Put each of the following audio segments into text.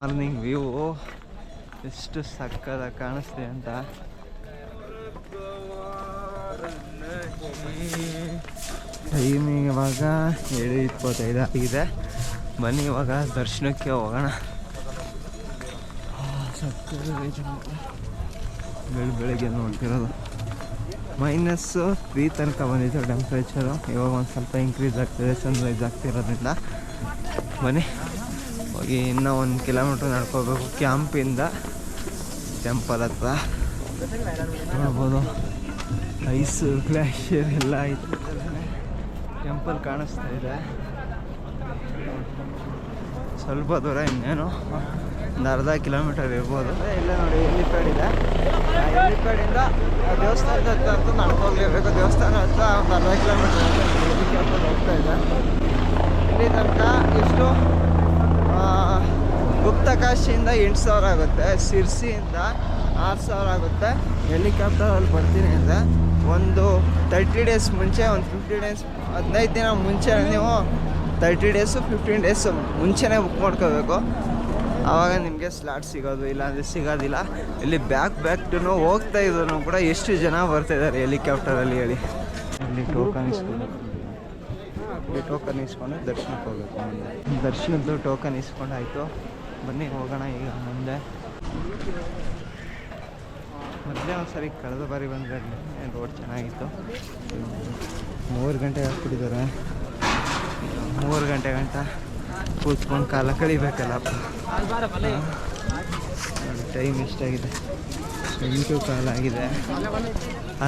Morning view ಎಷ್ಟು ಸಕ್ಕತ್ತಾಗಿ ಕಾಣಿಸ್ತಿದೆ ಅಂತ. ಟೈಮಿಂಗ್ ಇವಾಗ 7:25 ಆಗಿದೆ. ಬನ್ನಿ ಇವಾಗ ದರ್ಶನಕ್ಕೆ ಹೋಗೋಣ. ಬೆಳಗ್ಗೆ ನೋಡ್ತಿರೋದು -3 ತನಕ ಬಂದಿತ್ತು ಟೆಂಪ್ರೇಚರು. ಇವಾಗ ಒಂದು ಸ್ವಲ್ಪ ಇನ್ಕ್ರೀಸ್ ಆಗ್ತಿದೆ ಸನ್ರೈಸ್ ಆಗ್ತಿರೋದ್ರಿಂದ. ಬನ್ನಿ ಹೋಗಿ ಇನ್ನೂ 1 ಕಿಲೋಮೀಟ್ರ್ ನಡ್ಕೋಬೇಕು ಕ್ಯಾಂಪಿಂದ ಟೆಂಪಲ್ ಹತ್ರ. ನೋಡ್ಬೋದು ಐಸ್ ಗ್ಲಾಷಿಯರ್ ಎಲ್ಲ ಐತೆ. ಟೆಂಪಲ್ ಕಾಣಿಸ್ತಾ ಇದೆ. ಸ್ವಲ್ಪ ದೂರ ಇನ್ನೇನು ಒಂದು ಅರ್ಧ ಕಿಲೋಮೀಟರ್ ಇರ್ಬೋದು. ಇಲ್ಲ ನೋಡಿ ಹೆಲಿಪ್ಯಾಡ್ ಇದೆ. ಹೆಲಿಪ್ಯಾಡಿಂದ ದೇವಸ್ಥಾನದ ಹತ್ರ ಅಂತ ನಡ್ಕೋಗ್ಲೇಬೇಕು. ದೇವಸ್ಥಾನ ಹತ್ರ ಒಂದು ಅರ್ಧ ಕಿಲೋಮೀಟರ್ ಹೆಲಿಕಾಪ್ಟರ್ ಹೋಗ್ತಾ ಇದೆ. ಇಲ್ಲಿ ತನಕ ಎಷ್ಟು ಗುಪ್ತಕಾಶಿಯಿಂದ 8,000 ಆಗುತ್ತೆ, ಸಿರ್ಸಿಯಿಂದ 6,000 ಆಗುತ್ತೆ. ಹೆಲಿಕಾಪ್ಟರಲ್ಲಿ ಬರ್ತೀನಿ ಅಂದರೆ ಒಂದು 30 ಡೇಸ್ ಮುಂಚೆ, ಒಂದು 15 ಡೇಸ್ 15 ದಿನ ಮುಂಚೆ ನೀವು 30 ಡೇಸು 15 ಡೇಸು ಮುಂಚೆನೇ ಬುಕ್ ಮಾಡ್ಕೋಬೇಕು. ಆವಾಗ ನಿಮಗೆ ಸ್ಲಾಟ್ ಸಿಗೋದು, ಇಲ್ಲಾಂದರೆ ಸಿಗೋದಿಲ್ಲ. ಇಲ್ಲಿ ಬ್ಯಾಕ್ ಹೋಗ್ತಾ ಇದ್ರು ಕೂಡ ಎಷ್ಟು ಜನ ಬರ್ತಾಯಿದ್ದಾರೆ ಹೆಲಿಕಾಪ್ಟರಲ್ಲಿ ಹೇಳಿ. ಇಲ್ಲಿ ಟೋಕನ್ ಇಸ್ಕೊಂಡು ದರ್ಶನಕ್ಕೆ ಹೋಗಬೇಕು. ದರ್ಶನದ್ದು ಟೋಕನ್ ಇಸ್ಕೊಂಡಾಯಿತು. ಬನ್ನಿ ಹೋಗೋಣ ಈಗ ಮುಂದೆ. ಮೊದಲೇ ಒಂದು ಸರಿ ಕಳೆದ ಬಾರಿ ಬಂದರೆ ರೋಡ್ ಚೆನ್ನಾಗಿತ್ತು. 3 ಗಂಟೆ ಹಾಕ್ಬಿಟ್ಟಿದ್ದಾರೆ. 3 ಗಂಟೆ ಗಂಟ ಕೂತ್ಕೊಂಡು ಕಾಲ ಕಳಿಬೇಕಲ್ಲ. ಟೈಮ್ ಎಷ್ಟಾಗಿದೆ? 8 ಕಾಲ ಆಗಿದೆ.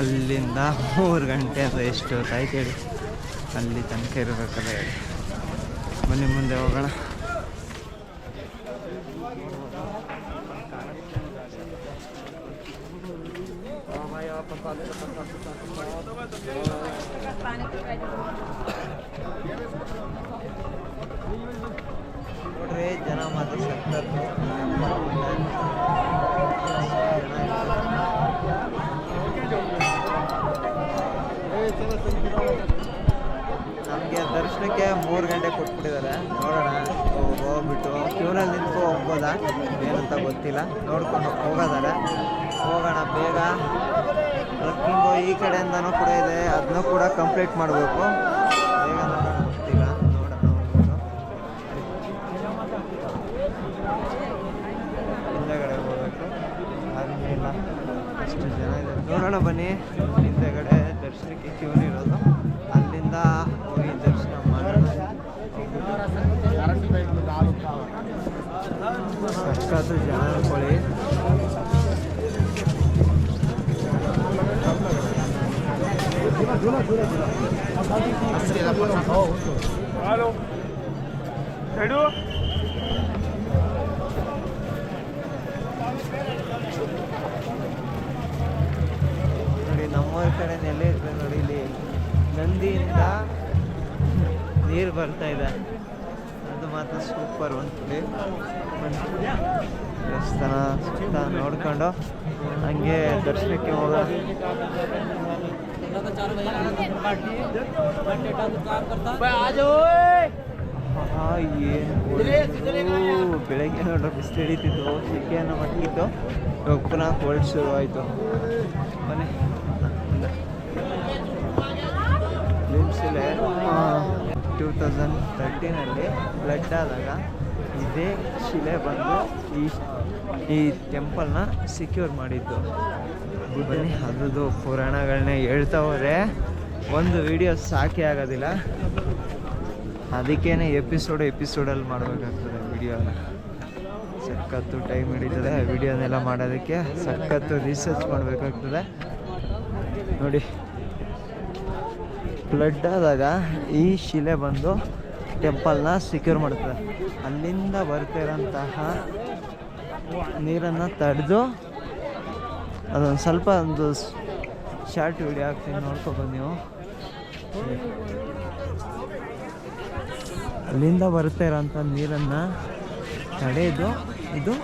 ಅಲ್ಲಿಂದ 3 ಗಂಟೆ ಅಂತ ಎಷ್ಟು ಹೊತ್ತಾಯ್ತು ಹೇಳಿ. ಅಲ್ಲಿ ತನಕ ಇರಬೇಕಲ್ಲ ಹೇಳಿ. ಬನ್ನಿ ಮುಂದೆ ಹೋಗೋಣ. ನೋಡ್ರಿ ಜನ ಮಾತ್ರ ಸಕ್ಕತ್ತು. ನಮಗೆ ದರ್ಶನಕ್ಕೆ 3 ಗಂಟೆ ಕೊಟ್ಬಿಟ್ಟಿದ್ದಾರೆ. ನೋಡೋಣ ಹೋಗ್ಬಿಟ್ಟು ಕ್ಯೂನಲ್ಲಿ ನಿಂತು ಹೋಗ್ಬೋದಾ ಏನಂತ ಗೊತ್ತಿಲ್ಲ. ನೋಡ್ಕೊಂಡು ಹೋಗೋದಾರೆ ಹೋಗೋಣ ಬೇಗ. ಟ್ರಕ್ಕಿಂಗು ಈ ಕಡೆಯಿಂದನೂ ಕೂಡ ಇದೆ, ಅದನ್ನೂ ಕೂಡ ಕಂಪ್ಲೀಟ್ ಮಾಡಬೇಕು. ಬೇಗ ನೋಡೋಣ ಗೊತ್ತಿಲ್ಲ. ನೋಡೋಣ ಹಿಂದೆಗಡೆ ಹೋಗ್ಬೇಕು. ಆಗಲಿಲ್ಲ ಎಷ್ಟು ಜನ ಇದೆ ನೋಡೋಣ. ಬನ್ನಿ ಹಿಂದೆಗಡೆ ದರ್ಶನಕ್ಕೆ ಕ್ಯೂನಿರೋದು. ಅಲ್ಲಿಂದ ಹೋಗಿ ದರ್ಶನ ಮಾಡೋಣ. ಸಕ್ಕತ್ತು ಜನ ಅನ್ಕೊಳ್ಳಿ. ನೋಡಿ ನಮ್ಮೂರ ಕಡೆ ನೆಲೆ ಇರ್ತದೆ ನೋಡಿ. ಇಲ್ಲಿ ನಂದಿಯಿಂದ ನೀರು ಬರ್ತಾ ಇದೆ. ಅದು ಮಾತ್ರ ಸೂಪರ್ ಒಂದ್ಸಲಿ. ದೇವಸ್ಥಾನ ಸುತ್ತ ನೋಡ್ಕೊಂಡು ಹಂಗೆ ದರ್ಶನಕ್ಕೆ ಹೋಗೋಣ. ಏನು ಬೆಳಗ್ಗೆ ನೋಡ್ರೆ ಬಿಸಿಲು ಹಿಡಿತಿತ್ತು, ಸೆಕೆಯನ್ನು ಮಟ್ಟಿತ್ತು. ಇವಾಗ ಪುನಃ ಕೋಲ್ಡ್ ಶುರು ಆಯಿತು. ಬನ್ನಿ ಲಿಮ್ಸಿಲೆ 2013 ಫ್ಲಡ್ ಆದಾಗ ಇದೇ ಶಿಲೆ ಬಂದು ಈ ಟೆಂಪಲ್ನ ಸಿಕ್ಯೂರ್ ಮಾಡಿದ್ದು. ಬನ್ನಿ ಅದ್ರದ್ದು ಪುರಾಣಗಳನ್ನೇ ಹೇಳ್ತಾವ್ರೆ. ಒಂದು ವಿಡಿಯೋ ಸಾಕೇ ಆಗೋದಿಲ್ಲ. ಅದಕ್ಕೇನೆ ಎಪಿಸೋಡಲ್ಲಿ ಮಾಡಬೇಕಾಗ್ತದೆ ವಿಡಿಯೋನ. ಸಖತ್ತು ಟೈಮ್ ಹಿಡಿತದೆ ವಿಡಿಯೋನೆಲ್ಲ ಮಾಡೋದಕ್ಕೆ. ಸಖತ್ತು ರಿಸರ್ಚ್ ಮಾಡಬೇಕಾಗ್ತದೆ. ನೋಡಿ ಫ್ಲಡ್ ಆದಾಗ ಈ ಶಿಲೆ ಬಂದು ಟೆಂಪಲ್ನ ಸಿಕ್ಯೂರ್ ಮಾಡ್ತದೆ. ಅಲ್ಲಿಂದ ಬರ್ತಿರೋಂತಹ ನೀರನ್ನು ತಡೆದು ಅದೊಂದು ಸ್ವಲ್ಪ ಒಂದು ಶಾರ್ಟ್ ವಿಡಿಯೋ ಹಾಕ್ತೀನಿ, ನೋಡ್ಕೊಬೋದು ನೀವು. ಅಲ್ಲಿಂದ ಬರ್ತಾ ಇರೋಂಥ ನೀರನ್ನು ತಡೆದು ಇದು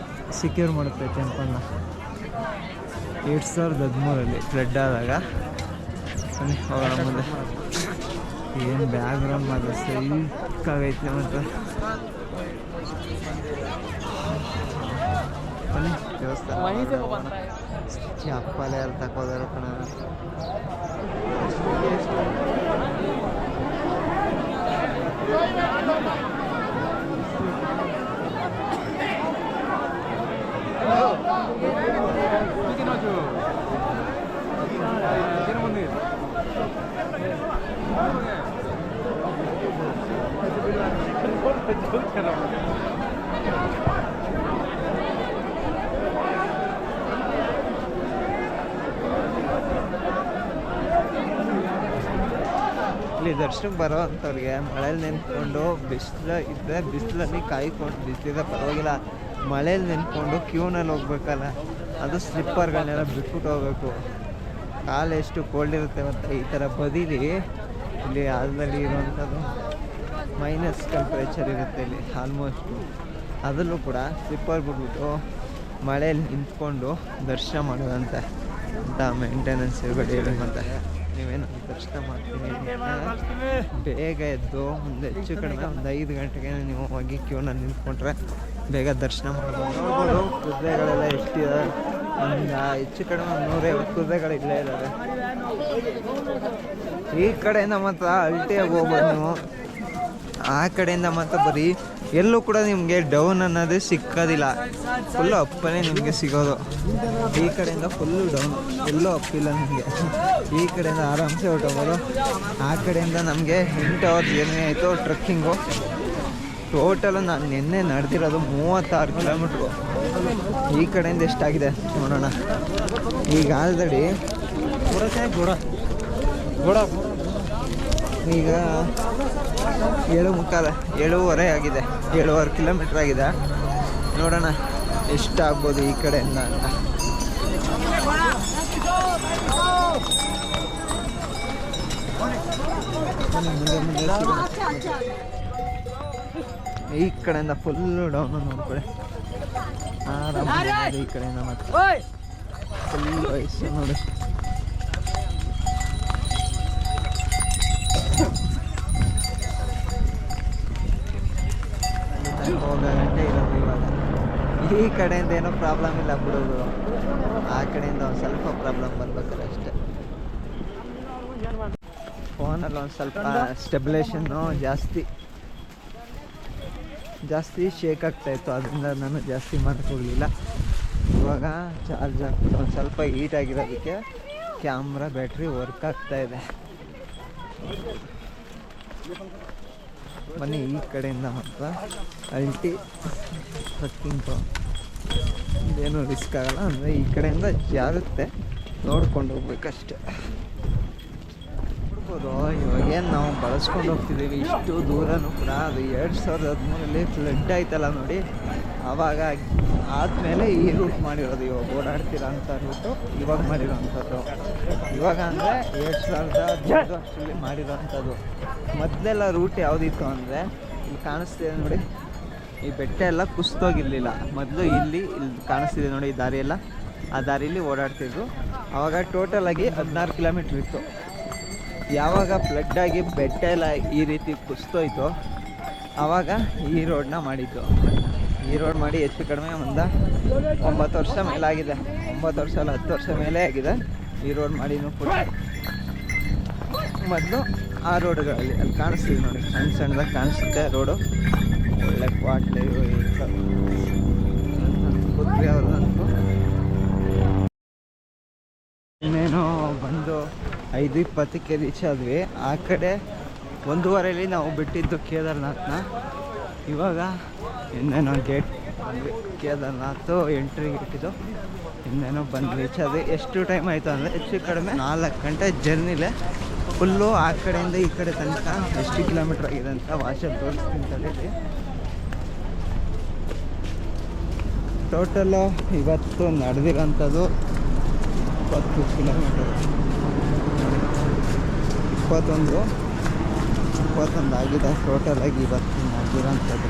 ಸಿಕ್ಯೂರ್ ಮಾಡುತ್ತೆ ಟೆಂಪಲ್ನ. 2013 ಫ್ಲಡ್ ಆದಾಗ. ಹೋಗೋಣ ಮುಂದೆ. ಏನು ಬ್ಯಾಕ್ಗ್ರೌಂಡ್ ಮಾತ್ರ ಸೈಕಾಗೈತೆ ಮತ್ತು ಬನ್ನಿ ದೇವಸ್ಥಾನ ಚಪ್ಪಲೆ ಅಲ್ಲಿ ತಕೋದಾರ ಕಣ. ಇಲ್ಲಿ ದರ್ಶನಕ್ಕೆ ಬರೋ ಅಂಥವ್ರಿಗೆ ಮಳೇಲಿ ನೆನ್ಕೊಂಡು ಬಿಸಿಲಲ್ಲಿ ಕಾಯ್ಕೊಂಡು ಬಿಸಿಲಿದೆ ಪರವಾಗಿಲ್ಲ, ಮಳೇಲಿ ನೆನ್ಕೊಂಡು ಕ್ಯೂನಲ್ಲಿ ಹೋಗ್ಬೇಕಲ್ಲ, ಅದು ಸ್ಲಿಪ್ಪರ್ಗಳನ್ನೆಲ್ಲ ಬಿಟ್ಬಿಟ್ಟು ಹೋಗ್ಬೇಕು. ಕಾಲು ಎಷ್ಟು ಕೋಲ್ಡ್ ಇರುತ್ತೆ ಮತ್ತು ಈ ಥರ ಬದೀಲಿ ಇಲ್ಲಿ ಆಲ್ದಲ್ಲಿ ಇರುವಂಥದ್ದು ಮೈನಸ್ ಟೆಂಪ್ರೇಚರ್ ಇರುತ್ತೆ ಇಲ್ಲಿ ಆಲ್ಮೋಸ್ಟು. ಅದರಲ್ಲೂ ಕೂಡ ಸ್ಲಿಪ್ಪರ್ ಬಿಟ್ಬಿಟ್ಟು ಮಳೇಲಿ ನಿಂತ್ಕೊಂಡು ದರ್ಶನ ಮಾಡೋದಂತೆ ಅಂತ ಮೇಂಟೆನೆನ್ಸ್ ಇರಬೇಡಿ ಹೇಳಿ. ಮತ್ತು ನೀವೇನು ದರ್ಶನ ಮಾಡ್ತೀನಿ ಬೇಗ ಎದ್ದು ಒಂದು ಹೆಚ್ಚು ಕಡಿಮೆ ಒಂದು 5 ಗಂಟೆಗೆ ನೀವು ಹೋಗಿ ಕ್ಯೂನಲ್ಲಿ ನಿಂತ್ಕೊಂಡ್ರೆ ಬೇಗ ದರ್ಶನ ಮಾಡ್ಬೋದು. ನೋಡ್ಬೋದು ಕುದುರೆಗಳೆಲ್ಲ ಎಷ್ಟಿದೆ, ಒಂದು ಹೆಚ್ಚು ಕಡಿಮೆ 150 ಕುದುರೆಗಳು ಇಲ್ಲೇ ಇದ್ದಾವೆ. ಈ ಕಡೆಯಿಂದ ಮಾತ್ರ ಅಲ್ಟಿಯಾಗಿ ಹೋಗ್ಬೋದು ನೀವು, ಆ ಕಡೆಯಿಂದ ಮಾತ್ರ ಬರೀ ಎಲ್ಲೂ ಕೂಡ ನಿಮಗೆ ಡೌನ್ ಅನ್ನೋದೇ ಸಿಕ್ಕೋದಿಲ್ಲ, ಫುಲ್ಲು ಅಪ್ಪನೇ ನಿಮಗೆ ಸಿಗೋದು. ಈ ಕಡೆಯಿಂದ ಫುಲ್ಲು ಡೌನ್, ಎಲ್ಲೂ ಅಪ್ಪಿಲ್ಲ ನಿಮಗೆ. ಈ ಕಡೆಯಿಂದ ಆರಾಮ್ಸೆ ಹೊರಟೋಗೋದು. ಆ ಕಡೆಯಿಂದ ನಮಗೆ 8 ಅವರ್ ಜರ್ನಿ ಆಯಿತು ಟ್ರೆಕ್ಕಿಂಗು. ಟೋಟಲು ನಾನು ನಿನ್ನೆ ನಡೆದಿರೋದು 36 ಕಿಲೋಮೀಟ್ರು. ಈ ಕಡೆಯಿಂದ ಎಷ್ಟಾಗಿದೆ ನೋಡೋಣ. ಈಗ ಆಲ್ರೆಡಿ ಈಗ 7:15 ಆಗಿದೆ, 7.5 ಕಿಲೋಮೀಟ್ರ್ ಆಗಿದೆ. ನೋಡೋಣ ಎಷ್ಟಾಗ್ಬೋದು ಈ ಕಡೆಯಿಂದ ಅಂತ. ಈ ಕಡೆಯಿಂದ ಫುಲ್ಲು ಡೌನು ನೋಡ್ಕೊಳ್ಳಿ, ಆರಾಮ. ಈ ಕಡೆಯಿಂದ ಮತ್ತೆ ಫುಲ್ ವಯಸ್ಸು ನೋಡಿ. ಹೋಗಂటే ಇರೋದು ಇವಾಗ. ಈ ಕಡೆಯಿಂದ ಏನೋ ಪ್ರಾಬ್ಲಮ್ ಇಲ್ಲ ಬಿಡೋದು, ಆ ಕಡೆಯಿಂದ ಒಂದು ಸ್ವಲ್ಪ ಪ್ರಾಬ್ಲಮ್ ಬರ್ಬೇಕಾದ್ರೆ ಅಷ್ಟೇ. ಫೋನಲ್ಲಿ ಒಂದು ಸ್ವಲ್ಪ ಸ್ಟೆಬಿಲೇಷನ್ನು ಜಾಸ್ತಿ ಶೇಕ್ ಆಗ್ತಾಯಿತ್ತು, ಅದರಿಂದ ನಾನು ಜಾಸ್ತಿ ಹೋಗಲಿಲ್ಲ. ಇವಾಗ ಚಾರ್ಜ್ ಹಾಕ್ಬಿಟ್ಟು ಒಂದು ಸ್ವಲ್ಪ ಹೀಟ್ ಆಗಿರೋದಕ್ಕೆ ಕ್ಯಾಮ್ರಾ ಬ್ಯಾಟ್ರಿ ವರ್ಕ್ ಆಗ್ತಾಯಿದೆ. ಬನ್ನಿ ಈ ಕಡೆಯಿಂದ ಮಾತ್ರ ಅಲ್ಟಿ ಟ್ರೆಕ್ಕಿಂಗು ಇದೇನು ರಿಸ್ಕ್ ಆಗಲ್ಲ, ಅಂದರೆ ಈ ಕಡೆಯಿಂದ ಜಾರುತ್ತೆ, ನೋಡ್ಕೊಂಡು ಹೋಗ್ಬೇಕಷ್ಟೆ. ನೋಡ್ಬೋದು ಇವಾಗೇನು ನಾವು ಬಳಸ್ಕೊಂಡು ಹೋಗ್ತಿದ್ದೀವಿ ಇಷ್ಟು ದೂರನೂ ಕೂಡ. ಅದು 2013 ಫ್ಲಡ್ ಆಯ್ತಲ್ಲ ನೋಡಿ, ಆವಾಗ ಆದಮೇಲೆ ಈ ರೂಟ್ ಮಾಡಿರೋದು. ಇವಾಗ ಓಡಾಡ್ತಿರೋ ಅಂಥ ರೂಟು ಇವಾಗ ಮಾಡಿರೋವಂಥದ್ದು. ಇವಾಗ ಅಂದರೆ 2015 ಅಷ್ಟರಲ್ಲಿ ಮಾಡಿರೋವಂಥದ್ದು. ಮೊದಲೆಲ್ಲ ರೂಟ್ ಯಾವುದಿತ್ತು ಅಂದರೆ ಇಲ್ಲಿ ಕಾಣಿಸ್ತಿದೆ ನೋಡಿ, ಈ ಬೆಟ್ಟ ಎಲ್ಲ ಕುಸ್ತೋಗಿರಲಿಲ್ಲ ಮೊದಲು. ಇಲ್ಲಿ ಕಾಣಿಸ್ತಿದೆ ನೋಡಿ ಈ ದಾರಿಯೆಲ್ಲ, ಆ ದಾರಿಯಲ್ಲಿ ಓಡಾಡ್ತಿದ್ರು. ಆವಾಗ ಟೋಟಲಾಗಿ 16 ಕಿಲೋಮೀಟ್ರ್ ಇತ್ತು. ಯಾವಾಗ ಫ್ಲಡ್ಡಾಗಿ ಬೆಟ್ಟ ಎಲ್ಲ ಈ ರೀತಿ ಕುಸ್ತೋಯ್ತು ಆವಾಗ ಈ ರೋಡನ್ನ ಮಾಡಿದ್ದು. ಈ ರೋಡ್ ಮಾಡಿ ಹೆಚ್ಚು ಕಡಿಮೆ ಒಂದು 9 ವರ್ಷ ಮೇಲಾಗಿದೆ. 9 ವರ್ಷ ಅಲ್ಲ 10 ವರ್ಷ ಮೇಲೆ ಆಗಿದೆ ಈ ರೋಡ್ ಮಾಡಿನೂ ಕೂಡ. ಮೊದಲು ಆ ರೋಡ್ಗಳಲ್ಲಿ ಅಲ್ಲಿ ಕಾಣಿಸ್ತೀವಿ ನೋಡಿ, ಸಣ್ಣದಾಗಿ ಕಾಣಿಸುತ್ತೆ ರೋಡು. ಒಳ್ಳೆ ಕ್ವಾಟ್ಲೆ ಬುದ್ಧಿ ಅವ್ರದಂತೂ. ಇನ್ನೇನು ಬಂದು 5:20ಕ್ಕೆ ರೀಚ್ ಆದ್ವಿ. ಆ ಕಡೆ 1:15 ನಾವು ಬಿಟ್ಟಿದ್ದು ಕೇದಾರ್ನಾಥ್ನ. ಇವಾಗ ಇನ್ನೇನೋ ಗೇಟ್ ಬಂದ್ವಿ, ಕೇದಾರ್ನಾಥ್ ಎಂಟ್ರಿ ಗೇಟಿದ್ದು. ಇನ್ನೇನೋ ಬಂದು ರೀಚ್ ಆದ್ವಿ. ಎಷ್ಟು ಟೈಮ್ ಆಯಿತು ಅಂದರೆ ಹೆಚ್ಚು ಕಡಿಮೆ 4 ಗಂಟೆ ಜರ್ನಿಲೇ ಫುಲ್ಲು. ಆ ಕಡೆಯಿಂದ ಈ ಕಡೆ ತನಕ ಎಷ್ಟು ಕಿಲೋಮೀಟ್ರ್ ಆಗಿದೆ ಅಂತ ವಾಚಲ್ಲಿ ತೋರಿಸ್ತೀನಿ ತಡೀರಿ. ಟೋಟಲ್ಲು ಇವತ್ತು ನಡೆದಿರೋಂಥದ್ದು 20 ಕಿಲೋಮೀಟರ್. 21 ಆಗಿದೆ ಟೋಟಲಾಗಿ ಇವತ್ತು ನಡೆದಿರೋಂಥದ್ದು.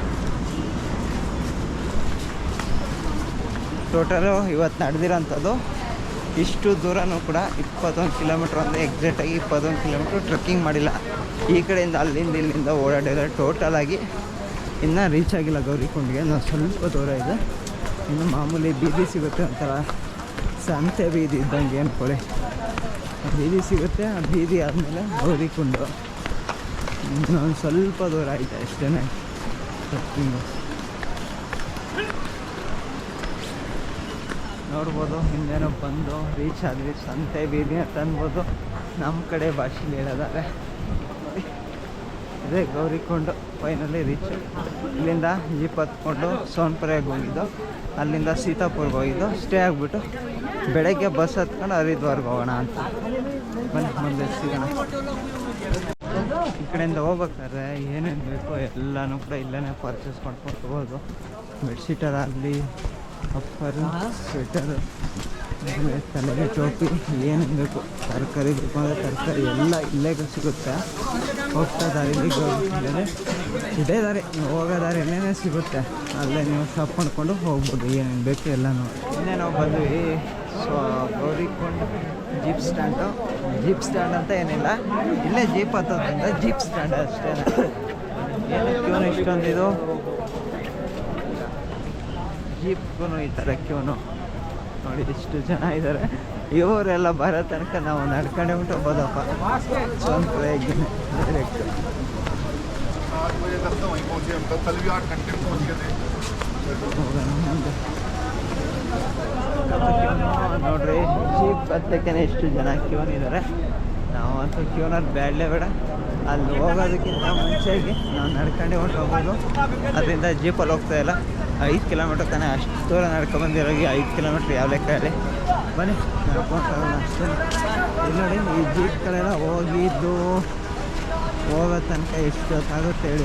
ಟೋಟಲು ಇವತ್ತು ನಡೆದಿರೋಂಥದ್ದು ಇಷ್ಟು ದೂರನೂ ಕೂಡ 21 ಕಿಲೋಮೀಟ್ರ್ ಅಂದರೆ ಎಕ್ಸಾಕ್ಟಾಗಿ 21 ಕಿಲೋಮೀಟ್ರ್ ಟ್ರೆಕ್ಕಿಂಗ್ ಮಾಡಿಲ್ಲ. ಈ ಕಡೆಯಿಂದ ಅಲ್ಲಿಂದ ಇಲ್ಲಿಂದ ಓಡಾಡಿದ್ರೆ ಟೋಟಲಾಗಿ ಇನ್ನೂ ರೀಚ್ ಆಗಿಲ್ಲ ಗೌರಿಕೊಂಡ್ಗೆ. ನಾವು ಸ್ವಲ್ಪ ದೂರ ಇದೆ, ಇನ್ನು ಮಾಮೂಲಿ ಬೀದಿ ಸಿಗುತ್ತೆ, ಒಂಥರ ಸಂತೆ ಬೀದಿ ಇದ್ದಂಗೆ ಅಂದ್ಕೊಳ್ಳಿ. ಬೀದಿ ಸಿಗುತ್ತೆ, ಆ ಬೀದಿ ಆದಮೇಲೆ ಗೌರಿಕುಂಡು ಇನ್ನೊಂದು ಸ್ವಲ್ಪ ದೂರ ಆಯ್ತು ಅಷ್ಟೇ. ಟ್ರೆಕ್ಕಿಂಗು ನೋಡ್ಬೋದು. ಹಿಂದೇನೋ ಬಂದು ರೀಚ್ ಆದ್ವಿ ಸಂತೆ ಬೀದಿ ಅಂತ ಅನ್ಬೋದು, ನಮ್ಮ ಕಡೆ ಭಾಷೆಲಿ ಹೇಳೋದಾದ್ರೆ. ಅದೇ ಗೌರಿಕೊಂಡು ಫೈನಲಿ ರೀಚ್. ಇಲ್ಲಿಂದ ಜೀಪ್ ಹತ್ಕೊಂಡು ಸೋನ್ಪುರಗೆ ಹೋಗಿದ್ದು, ಅಲ್ಲಿಂದ ಸೀತಾಪುರ್ಗೆ ಹೋಗಿದ್ದು, ಸ್ಟೇ ಆಗಿಬಿಟ್ಟು ಬೆಳಗ್ಗೆ ಬಸ್ ಹತ್ಕೊಂಡು ಹರಿದ್ವಾರ್ಗೆ ಹೋಗೋಣ ಅಂತ. ಬನ್ನಿ ಮುಂದೆ ಸಿಗೋಣ. ಈ ಕಡೆಯಿಂದ ಹೋಗ್ಬೇಕಾದ್ರೆ ಏನೇನು ಬೇಕೋ ಎಲ್ಲನೂ ಕೂಡ ಇಲ್ಲೇ ಪರ್ಚೇಸ್ ಮಾಡ್ಕೊಂಡು ಹೋಗೋದು. ಬೆಡ್ಶೀಟರಾಗಲಿ, ಅಪ್ಪರು, ಸ್ವೆಟರು, ತಲೆಗೆ ಟೋಪಿ, ಏನೇನು ಬೇಕು, ತರಕಾರಿ ಬೇಕು ಅಂದರೆ ತರಕಾರಿ ಎಲ್ಲ ಇಲ್ಲೇ ಸಿಗುತ್ತೆ. ಹೋಗ್ತಾ ದಾರಿಲಿ ಇದೇ ದಾರಿ, ಹೋಗೋ ದಾರಿಯಲ್ಲೇ ಸಿಗುತ್ತೆ. ಅಲ್ಲೇ ನೀವು ಶಾಪ್ ಮಾಡ್ಕೊಂಡು ಹೋಗ್ಬೋದು, ಏನೇನು ಬೇಕು ಎಲ್ಲನೂ. ಇನ್ನೇ ನಾವು ಬಂದ್ವಿ ಗೌರಿಕೊಂಡು ಜೀಪ್ ಸ್ಟ್ಯಾಂಡು. ಜೀಪ್ ಸ್ಟ್ಯಾಂಡ್ ಅಂತ ಏನಿಲ್ಲ, ಇಲ್ಲೇ ಜೀಪ್ ಹತ್ತೋದ್ರಿಂದ ಜೀಪ್ ಸ್ಟ್ಯಾಂಡ್ ಅಷ್ಟೇ. ಏನಕ್ಕೆ ಇಷ್ಟೊಂದಿದು ಜೀಪ್ಗೂ ಈ ಥರ ಕ್ಯೂನು ನೋಡಿ, ಇಷ್ಟು ಜನ ಇದ್ದಾರೆ. ಇವರೆಲ್ಲ ಬರೋ ತನಕ ನಾವು ನಡ್ಕೊಂಡೆ ಬಿಟ್ಟು ಹೋಗೋದಪ್ಪ. ಸ್ವಲ್ಪ ಡೈರೆಕ್ಟ್ ನೋಡ್ರಿ, ಜೀಪ್ ಹತ್ತಕ್ಕೆ ಎಷ್ಟು ಜನ ಕ್ಯೂನಿದ್ದಾರೆ. ನಾವಂತೂ ಕ್ಯೂನಲ್ಲಿ ಬ್ಯಾಡ್ಲೇ ಬೇಡ. ಅಲ್ಲಿ ಹೋಗೋದಕ್ಕಿಂತ ಮುಂಚೆಗೆ ನಾವು ನಡ್ಕೊಂಡೆ ಹೊಂಟು ಹೋಗೋದು. ಅದರಿಂದ ಜೀಪಲ್ಲಿ ಹೋಗ್ತಾ ಇಲ್ಲ. 5 ಕಿಲೋಮೀಟ್ರ್ ತಾನೇ, ಅಷ್ಟು ದೂರ ನಡ್ಕೊಂಬಂದಿರೋಗಿ 5 ಕಿಲೋಮೀಟ್ರ್ ಯಾವ ಲೆಕ್ಕದಲ್ಲಿ. ಬನ್ನಿ ನಡ್ಕೊಂಡು ಅಷ್ಟೇ. ಇಲ್ಲಿ ನೋಡಿ, ಈ ಜೀಪ್ಗಳೆಲ್ಲ ಹೋಗಿದ್ದು ಹೋಗೋ ತನಕ ಎಷ್ಟು ಹೊತ್ತಾಗುತ್ತೆ ಹೇಳಿ.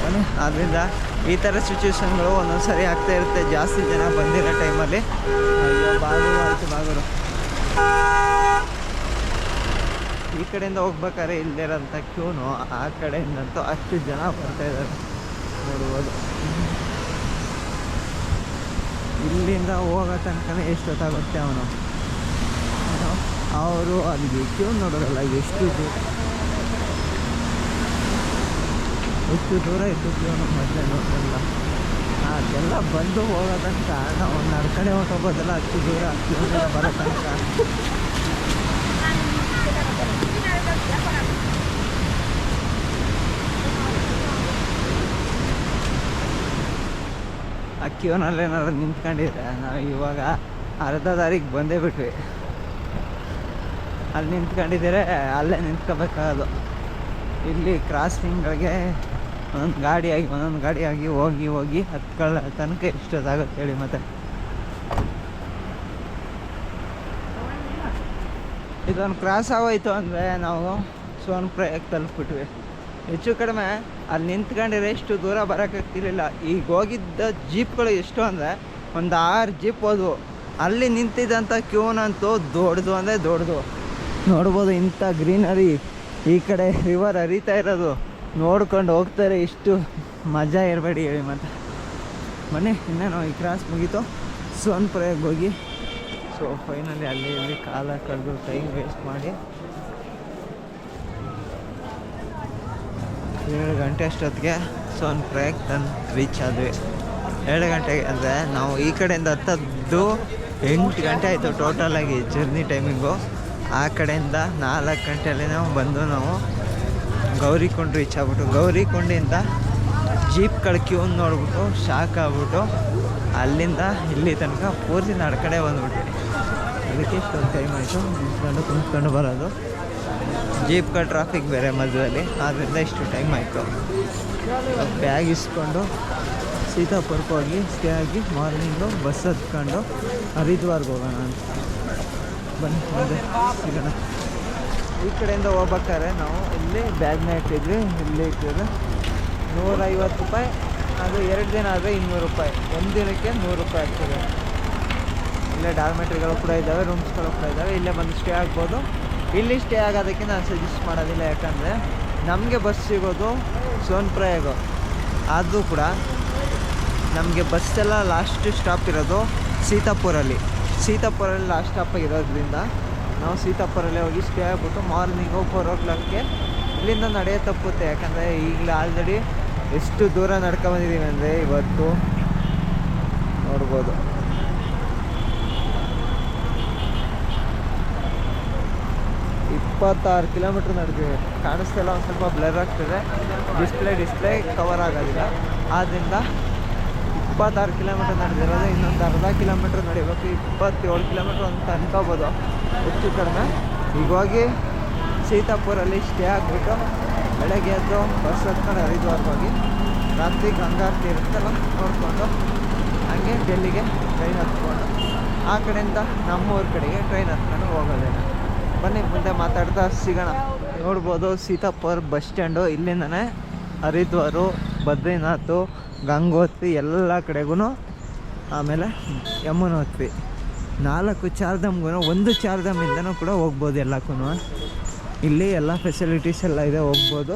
ಬನ್ನಿ, ಆದ್ದರಿಂದ ಈ ಥರ ಸಿಚುವೇಶನ್ಗಳು ಒಂದೊಂದು ಸರಿ ಆಗ್ತಾ ಇರುತ್ತೆ. ಜಾಸ್ತಿ ಜನ ಬಂದಿರೋ ಟೈಮಲ್ಲಿ ಬಾಗೂರು ಆಯಿತು, ಬಾಗೂರು ಈ ಕಡೆಯಿಂದ ಹೋಗ್ಬೇಕಾದ್ರೆ ಇಲ್ಲಿರೋಂಥ ಕ್ಯೂನು ಆ ಕಡೆಯಿಂದಂತೂ ಅಷ್ಟು ಜನ ಬರ್ತಾಯಿದ್ದಾರೆ ನೋಡ್ಬೋದು. ಇಲ್ಲಿಂದ ಹೋಗೋ ತನಕ ಎಷ್ಟೊತ್ತಾಗುತ್ತೆ ಅವರು ಅಲ್ಲಿಗೆ ಕ್ಯೂ ನೋಡೋದಲ್ಲ, ಎಷ್ಟು ದೂರ ಇತ್ತು ಕ್ಯೂನು ಮೊದಲೇ ನೋಡೋಲ್ಲ. ಅದೆಲ್ಲ ಬಂದು ಹೋಗೋ ತನಕ ನಾವು ನಡ್ಕಡೆ ಹೊಟ್ಟೋಗೋದಲ್ಲ, ಅಷ್ಟು ದೂರ ಕ್ಯೂನೆಲ್ಲ ಬರೋ ತನಕ. ಆ ಕ್ಯೂನಲ್ಲಿ ಏನಾದ್ರು ನಿಂತ್ಕೊಂಡಿದ್ರೆ ನಾವು ಇವಾಗ ಅರ್ಧ ದಾರಿಗೆ ಬಂದೇ ಬಿಟ್ವಿ. ಅಲ್ಲಿ ನಿಂತ್ಕೊಂಡಿದ್ದೀರ ಅಲ್ಲೇ ನಿಂತ್ಕೋಬೇಕಾಗೋದು. ಇಲ್ಲಿ ಕ್ರಾಸಿಂಗ್ಗೆ ಒಂದೊಂದು ಗಾಡಿಯಾಗಿ ಹೋಗಿ ಹತ್ಕೊಳ್ಳೋ ತನಕ ಎಷ್ಟೊತ್ತಾಗುತ್ತೆ ಹೇಳಿ. ಮತ್ತು ಇದೊಂದು ಕ್ರಾಸ್ ಆಗೋಯ್ತು ಅಂದರೆ ನಾವು ಸೋನ್ಪುರಕ್ಕೆ ತಲುಪಿಬಿಟ್ವಿ. ಹೆಚ್ಚು ಕಡಿಮೆ ಅಲ್ಲಿ ನಿಂತ್ಕೊಂಡಿದ್ರೆ ಎಷ್ಟು ದೂರ ಬರೋಕ್ಕಾಗ್ತಿರ್ಲಿಲ್ಲ. ಈಗ ಹೋಗಿದ್ದ ಜೀಪ್ಗಳು ಎಷ್ಟು ಅಂದರೆ ಒಂದು 6 ಜೀಪ್ ಹೋದ್ವು. ಅಲ್ಲಿ ನಿಂತಿದ್ದಂಥ ಕ್ಯೂನಂತೂ ದೊಡ್ಡದು ಅಂದರೆ ದೊಡ್ಡದು. ನೋಡ್ಬೋದು, ಇಂಥ ಗ್ರೀನರಿ, ಈ ಕಡೆ ರಿವರ್ ಹರಿತಾ ಇರೋದು ನೋಡ್ಕೊಂಡು ಹೋಗ್ತಾರೆ. ಇಷ್ಟು ಮಜಾ ಇರಬೇಡಿ ಹೇಳಿ. ಮತ್ತು ಬನ್ನಿ, ಇನ್ನೇನು ಈ ಕ್ರಾಸ್ ಮುಗೀತು, ಸೋನ್ಪುರಕ್ಕೆ ಹೋಗಿ. ಸೊ ಫೈನಲಿ ಅಲ್ಲಿ ಇಲ್ಲಿ ಕಾಲ ಕಳೆದು ಟೈಮ್ ವೇಸ್ಟ್ ಮಾಡಿ 7 ಗಂಟೆ ಅಷ್ಟೊತ್ತಿಗೆ ಸೋನ್ಪುರಕ್ಕೆ ತಂದು ರೀಚ್ ಆದ್ವಿ. 7 ಗಂಟೆಗೆ ಅಂದರೆ ನಾವು ಈ ಕಡೆಯಿಂದ ಹತ್ತದ್ದು 8 ಗಂಟೆ ಆಯಿತು ಟೋಟಲಾಗಿ ಜರ್ನಿ ಟೈಮಿಂಗು. ಆ ಕಡೆಯಿಂದ 4 ಗಂಟೆಯಲ್ಲಿ ನಾವು ಗೌರಿಕೊಂಡು ರೀಚ್ ಆಗ್ಬಿಟ್ಟು, ಗೌರಿಕೊಂಡಿಂದ ಜೀಪ್ಗಳ ಕ್ಯೂನ್ ನೋಡ್ಬಿಟ್ಟು ಶಾಕ್ ಆಗ್ಬಿಟ್ಟು ಅಲ್ಲಿಂದ ಇಲ್ಲಿ ತನಕ ಪೂರ್ತಿ ನಡ್ಕಡೆ ಬಂದ್ಬಿಟ್ವಿ. ಅದಕ್ಕೆ ಇಷ್ಟೊಂದು ಟೈಮ್ ಆಯಿತು ಕುಂತ್ಕೊಂಡು ಬರೋದು. ಜೀಪ್ಗಳ ಟ್ರಾಫಿಕ್ ಬೇರೆ ಮಧ್ಯದಲ್ಲಿ, ಆದ್ದರಿಂದ ಇಷ್ಟು ಟೈಮ್ ಆಯಿತು. ಬ್ಯಾಗ್ ಇಸ್ಕೊಂಡು ಸೀತಾಪುರಕ್ಕೆ ಹೋಗಿ ಸ್ಟೇ ಆಗಿ ಮಾರ್ನಿಂಗು ಬಸ್ ಹತ್ಕೊಂಡು ಹರಿದ್ವಾರ್ಗೆ ಹೋಗೋಣ ಅಂತ. ಬನ್ನಿ ಮುಂದೆ ಸಿಗೋಣ. ಈ ಕಡೆಯಿಂದ ಹೋಗ್ಬೇಕಾದ್ರೆ ನಾವು ಇಲ್ಲಿ ಬ್ಯಾಗ್ನ ಇಟ್ಟಿದ್ವಿ. ಇಲ್ಲಿ ಇಟ್ಟಿದ್ರೆ 150 ರೂಪಾಯಿ. ಅದು 2 ದಿನ ಆದರೆ 200 ರೂಪಾಯಿ. ಒಂದು ದಿನಕ್ಕೆ 100 ರೂಪಾಯಿ ಆಗ್ತದೆ. ಇಲ್ಲೇ ಡಾರ್ಮೆಟ್ರಿಗಳು ಕೂಡ ಇದ್ದಾವೆ, ರೂಮ್ಸ್ಗಳು ಕೂಡ ಇದ್ದಾವೆ. ಇಲ್ಲೇ ಬಂದು ಸ್ಟೇ ಆಗ್ಬೋದು. ಇಲ್ಲಿ ಸ್ಟೇ ಆಗೋದಕ್ಕೆ ನಾನು ಸಜೆಸ್ಟ್ ಮಾಡೋದಿಲ್ಲ, ಯಾಕಂದರೆ ನಮಗೆ ಬಸ್ ಸಿಗೋದು ಸೋನ್ಪುರಗೆ. ಅದು ಕೂಡ ನಮಗೆ ಬಸ್ಸೆಲ್ಲ ಲಾಸ್ಟ್ ಸ್ಟಾಪ್ ಇರೋದು ಸೀತಾಪುರಲ್ಲಿ ಲಾಸ್ಟ್ ಸ್ಟಾಪ್ ಇರೋದ್ರಿಂದ ನಾವು ಸೀತಾಪುರಲ್ಲೇ ಹೋಗಿ ಸ್ಟೇ ಆಗ್ಬಿಟ್ಟು ಮಾರ್ನಿಂಗು 4 o'clockಗೆ ಇಲ್ಲಿಂದ ನಡೆಯೋ ತಪ್ಪುತ್ತೆ, ಯಾಕಂದರೆ ಈಗಲೇ ಆಲ್ರೆಡಿ ಎಷ್ಟು ದೂರ ನಡ್ಕೊಂಬಂದಿದ್ದೀವಿ ಅಂದರೆ ಇವತ್ತು ನೋಡ್ಬೋದು. 26 ಕಿಲೋಮೀಟ್ರ್ ನಡೆದಿದೆ. ಕಾಣಿಸ್ತಿಲ್ಲ, ಒಂದು ಸ್ವಲ್ಪ ಬ್ಲರ್ ಆಗ್ತಿದೆ, ಡಿಸ್ಪ್ಲೇ ಕವರ್ ಆಗೋದಿಲ್ಲ. ಆದ್ದರಿಂದ 26 ಕಿಲೋಮೀಟ್ರ್ ನಡೆದಿರೋದು. ಇನ್ನೊಂದು ಅರ್ಧ ಕಿಲೋಮೀಟ್ರ್ ನಡಿಬೇಕು, 27 ಕಿಲೋಮೀಟ್ರ್ ಅಂತ ಅನ್ಕೋಬೋದು ಹೆಚ್ಚು ಕಡಿಮೆ. ಈಗ ಹೋಗಿ ಸೀತಾಪುರಲ್ಲಿ ಸ್ಟೇ ಆಗಿಬಿಟ್ಟು ಬೆಳಗ್ಗೆ ಎದ್ದು ಬಸ್ ಹತ್ಕೊಂಡು ಹರಿದ್ವಾರ್ಗೆ ಹೋಗಿ ರಾತ್ರಿ ಗಂಗಾರತಿ ಇರುತ್ತಲ್ಲ ನೋಡಿಕೊಂಡು ಹಾಗೆ ಡೆಲ್ಲಿಗೆ ಟ್ರೈನ್ ಹತ್ಕೊಂಡು ಆ ಕಡೆಯಿಂದ ನಮ್ಮೂರ ಕಡೆಗೆ ಟ್ರೈನ್ ಹತ್ಕೊಂಡು ಹೋಗೋದೇನೆ. ಬನ್ನಿ ಮುಂದೆ ಮಾತಾಡ್ತಾ ಸಿಗೋಣ. ನೋಡ್ಬೋದು ಸೀತಾಪುರ ಬಸ್ ಸ್ಟ್ಯಾಂಡು. ಇಲ್ಲಿಂದನೇ ಹರಿದ್ವಾರ, ಬದ್ರಿನಾಥ್, ಗಂಗೋತ್ರಿ ಎಲ್ಲ ಕಡೆಗೂ, ಆಮೇಲೆ ಯಮುನೋತ್ರಿ 4 ಚಾರ್ಧಾಮ್ಗೂ, ಒಂದು ಚಾರ್ಧಾಮಿಂದನೂ ಕೂಡ ಹೋಗ್ಬೋದು ಎಲ್ಲಕ್ಕೂ. ಇಲ್ಲಿ ಎಲ್ಲ ಫೆಸಿಲಿಟೀಸ್ ಎಲ್ಲ ಇದೆ, ಹೋಗ್ಬೋದು.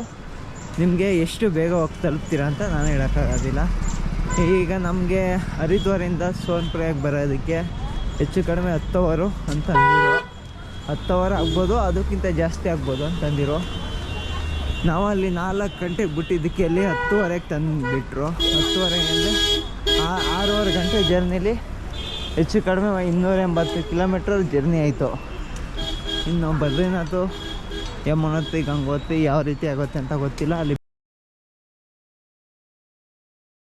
ನಿಮಗೆ ಎಷ್ಟು ಬೇಗ ಹೋಗಿ ತಲುಪ್ತೀರಾ ಅಂತ ನಾನು ಹೇಳೋಕ್ಕಾಗೋದಿಲ್ಲ. ಈಗ ನಮಗೆ ಹರಿದ್ವಾರಿಂದ ಸೋನ್ಪ್ರಯಾಗ್ ಬರೋದಕ್ಕೆ ಹೆಚ್ಚು ಕಡಿಮೆ 10 ಅವರ್ ಅಂತ ಅಂದಿರೋ. 10 ಅವರ್ ಆಗ್ಬೋದು, ಅದಕ್ಕಿಂತ ಜಾಸ್ತಿ ಆಗ್ಬೋದು ಅಂತಂದಿರೋ. ನಾವು ಅಲ್ಲಿ 4 ಗಂಟೆಗೆ ಬಿಟ್ಟಿದ್ದಕ್ಕೆ ಅಲ್ಲಿ 10:30ಗೆ ತಂದುಬಿಟ್ರು. 10:30 ಅಂದರೆ 6 ಗಂಟೆ ಜರ್ನಿಲಿ ಹೆಚ್ಚು ಕಡಿಮೆ 280 ಕಿಲೋಮೀಟ್ರ್ ಜರ್ನಿ ಆಯಿತು. ಇನ್ನು ಬದ್ರಿನಾಥ್, ಯಮುನೋತ್ರಿ, ಗಂಗೋತ್ರಿ ಯಾವ ರೀತಿ ಆಗುತ್ತೆ ಅಂತ ಗೊತ್ತಿಲ್ಲ. ಅಲ್ಲಿ